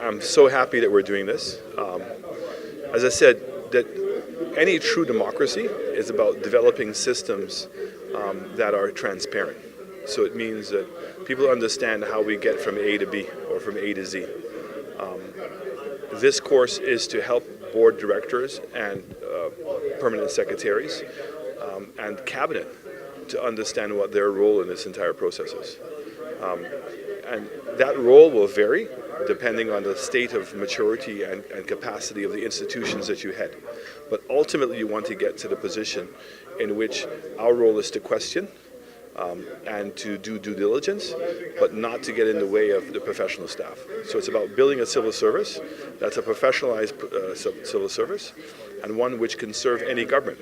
I'm so happy that we're doing this. As I said, that any true democracy is about developing systems that are transparent. So it means that people understand how we get from A to B or from A to Z. This course is to help board directors and permanent secretaries and cabinet to understand what their role in this entire process is. And that role will vary depending on the state of maturity and capacity of the institutions that you head. But ultimately you want to get to the position in which our role is to question and to do due diligence, but not to get in the way of the professional staff. So it's about building a civil service that's a professionalized civil service and one which can serve any government.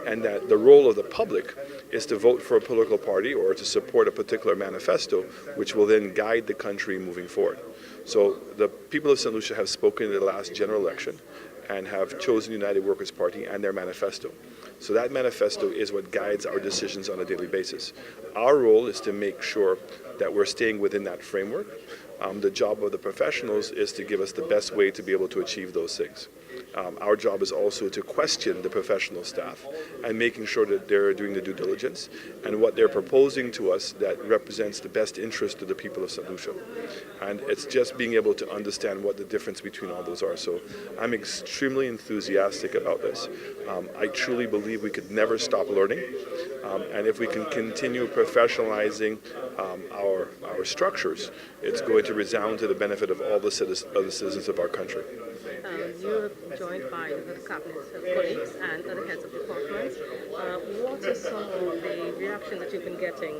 And that the role of the public is to vote for a political party or to support a particular manifesto, which will then guide the country moving forward. So the people of St. Lucia have spoken in the last general election and have chosen the United Workers' Party and their manifesto. So that manifesto is what guides our decisions on a daily basis. Our role is to make sure that we're staying within that framework. The job of the professionals is to give us the best way to be able to achieve those things. Our job is also to question the professional staff and making sure that they're doing the due diligence and what they're proposing to us that represents the best interest of the people of St. Lucia. And it's just being able to understand what the difference between all those are. So I'm extremely enthusiastic about this. I truly believe we could never stop learning. And if we can continue professionalizing our structures, it's going to resound to the benefit of all the citizens of our country. You're joined by the cabinet colleagues and other heads of departments. What are some of the reactions that you've been getting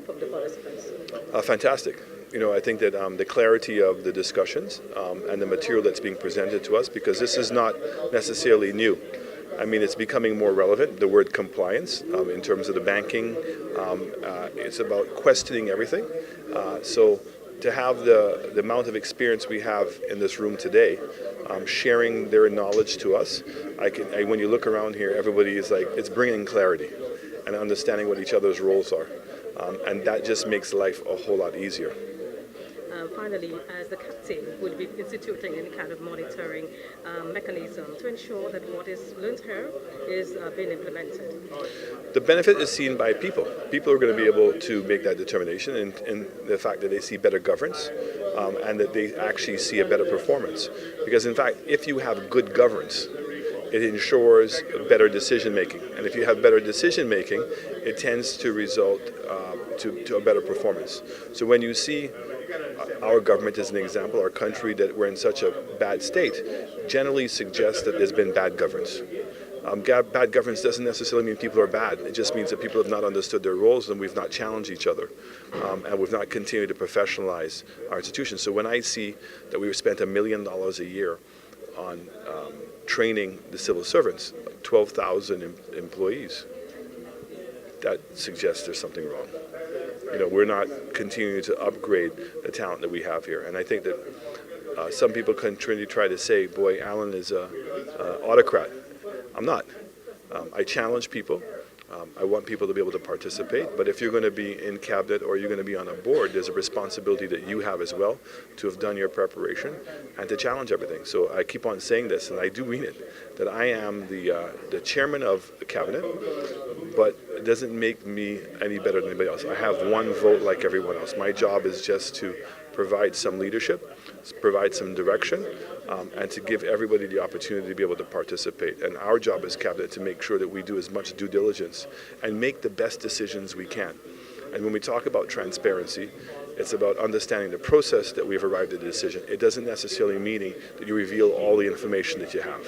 from the participants? Fantastic. I think that the clarity of the discussions and the material that's being presented to us, because this is not necessarily new. I mean, it's becoming more relevant, the word compliance, in terms of the banking. It's about questioning everything. So to have the amount of experience we have in this room today, sharing their knowledge to us, when you look around here, everybody is like, it's bringing clarity and understanding what each other's roles are. And that just makes life a whole lot easier. Finally, as the captain, would be instituting any kind of monitoring mechanism to ensure that what is learned here is being implemented? The benefit is seen by people. People are going to be able to make that determination in the fact that they see better governance and that they actually see a better performance. Because in fact, if you have good governance, it ensures better decision making. And if you have better decision making, it tends to result to a better performance. So when you see our government as an example, our country that we're in such a bad state, generally suggests that there's been bad governance. Bad governance doesn't necessarily mean people are bad. It just means that people have not understood their roles and we've not challenged each other. And we've not continued to professionalize our institutions. So when I see that we've spent $1 million a year on training the civil servants, 12,000 employees, that suggests there's something wrong. We're not continuing to upgrade the talent that we have here. And I think that some people continue to try to say, boy, Alan is an autocrat. I'm not. I challenge people. I want people to be able to participate. But if you're going to be in cabinet or you're going to be on a board, there's a responsibility that you have as well to have done your preparation and to challenge everything. So I keep on saying this, and I do mean it, that I am the chairman of the cabinet, but it doesn't make me any better than anybody else. I have one vote like everyone else. My job is just to provide some leadership, provide some direction, and to give everybody the opportunity to be able to participate. And our job as cabinet to make sure that we do as much due diligence and make the best decisions we can. And when we talk about transparency, it's about understanding the process that we've arrived at a decision. It doesn't necessarily mean that you reveal all the information that you have,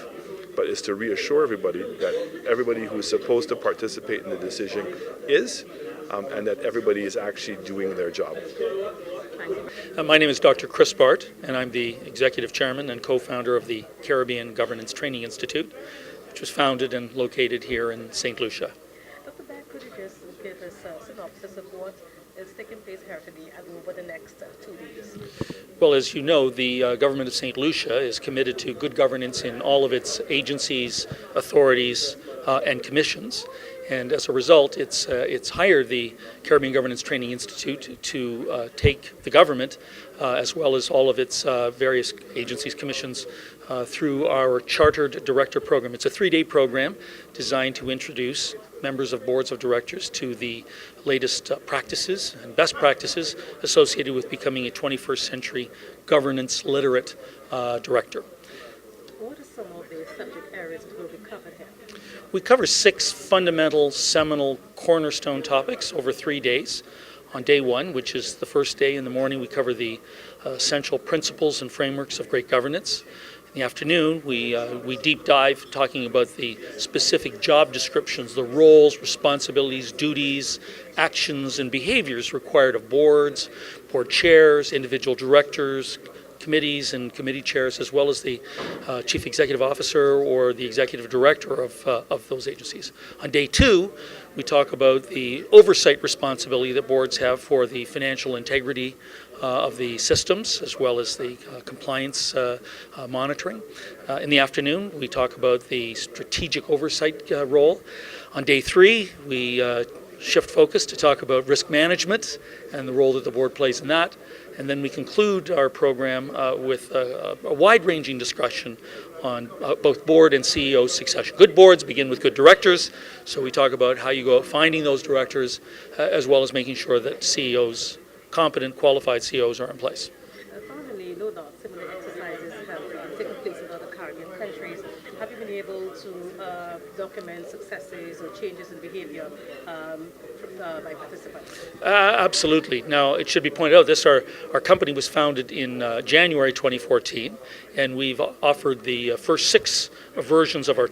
but it's to reassure everybody that everybody who's supposed to participate in the decision is, and that everybody is actually doing their job. My name is Dr. Chris Bart, and I'm the Executive Chairman and co-founder of the Caribbean Governance Training Institute, which was founded and located here in St. Lucia. Dr. Beck, could you just give us a synopsis of what is taking place here today and over the next 2 days? Well, as you know, the government of St. Lucia is committed to good governance in all of its agencies, authorities, and commissions. And as a result, it's hired the Caribbean Governance Training Institute to take the government, as well as all of its various agencies, commissions, through our Chartered Director Program. It's a 3-day program designed to introduce members of boards of directors to the latest practices and best practices associated with becoming a 21st century governance literate director. What are some of the subject areas that will be covered here? We cover 6 fundamental, seminal, cornerstone topics over 3 days. On day 1, which is the first day in the morning, we cover the essential principles and frameworks of great governance. In the afternoon, we deep dive talking about the specific job descriptions, the roles, responsibilities, duties, actions, and behaviors required of boards, board chairs, individual directors, committees and committee chairs, as well as the chief executive officer or the executive director of those agencies. On day 2, we talk about the oversight responsibility that boards have for the financial integrity of the systems, as well as the compliance monitoring. In the afternoon, we talk about the strategic oversight role. On day 3, we shift focus to talk about risk management and the role that the board plays in that. And then we conclude our program with a wide-ranging discussion on both board and CEO succession. Good boards begin with good directors, so we talk about how you go out finding those directors, as well as making sure that CEOs, competent, qualified CEOs, are in place. Finally, no doubt similar exercises have taken place in other Caribbean countries. Have you been able to document successes or changes in behavior by participants? Absolutely. Now, it should be pointed out, our company was founded in January 2014, and we've offered the first 6 versions of our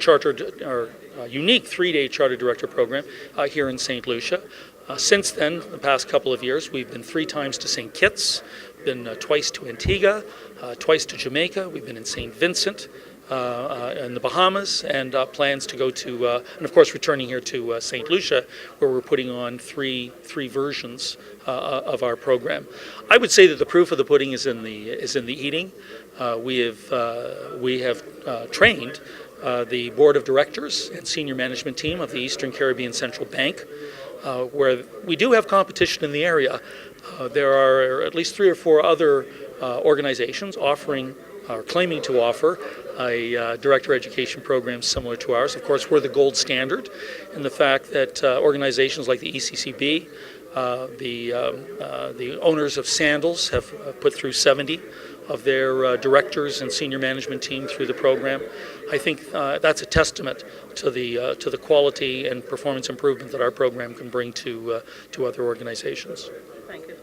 unique 3-day Chartered Director Program here in St. Lucia. Since then, the past couple of years, we've been 3 times to St. Kitts, been twice to Antigua, twice to Jamaica, we've been in St. Vincent, in the Bahamas, and plans to go to, and of course returning here to St. Lucia, where we're putting on three versions of our program. I would say that the proof of the pudding is in the eating. We have trained the board of directors and senior management team of the Eastern Caribbean Central Bank, where we do have competition in the area. There are at least 3 or 4 other organizations offering or claiming to offer a director education program similar to ours. Of course, we're the gold standard in the fact that organizations like the ECCB, the owners of Sandals have put through 70 of their directors and senior management team through the program. I think that's a testament to the quality and performance improvement that our program can bring to other organizations. Thank you.